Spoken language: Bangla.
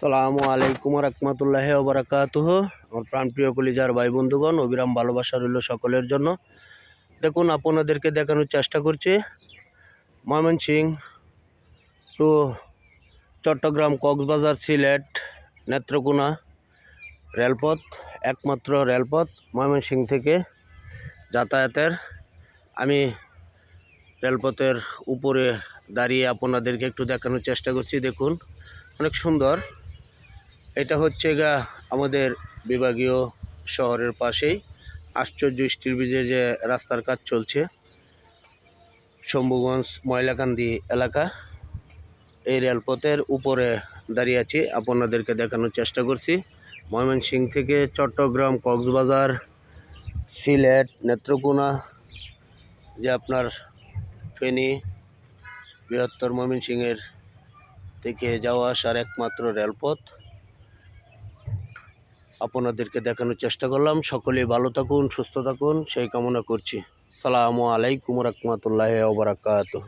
সালামু আলাইকুম রহমতুল্লাহ ওবরাকাতুহ। আমার প্রাণপ্রিয় কলিজার ভাই বন্ধুগণ, অবিরাম ভালোবাসা রইল সকলের জন্য। দেখুন, আপনাদেরকে দেখানোর চেষ্টা করছি ময়মনসিংহ টু চট্টগ্রাম, কক্সবাজার, সিলেট, নেত্রকোনা রেলপথ, একমাত্র রেলপথ ময়মনসিংহ থেকে যাতায়াতের। আমি রেলপথের উপরে দাঁড়িয়ে আপনাদেরকে একটু দেখানোর চেষ্টা করছি। দেখুন, অনেক সুন্দর। এটা হচ্ছে আমাদের বিভাগীয় শহরের পাশেই আশ্চর্য স্টিল ব্রিজের যে রাস্তার কাজ চলছে, শম্ভুগঞ্জ ময়লাকান্দি এলাকা। এই রেলপথের উপরে দাঁড়িয়ে আছি, আপনাদেরকে দেখানোর চেষ্টা করছি। ময়মনসিংহ থেকে চট্টগ্রাম, কক্সবাজার, সিলেট, নেত্রকোনা, যে আপনার ফেনী, বৃহত্তর ময়মনসিংহের থেকে যাওয়া আসার একমাত্র রেলপথ আপনাদেরকে দেখানোর চেষ্টা করলাম। সকলেই ভালো থাকুন, সুস্থ থাকুন, সেই কামনা করছি। সালামু আলাইকুম রহমতুল্লাহ ওবরাকাতুহ।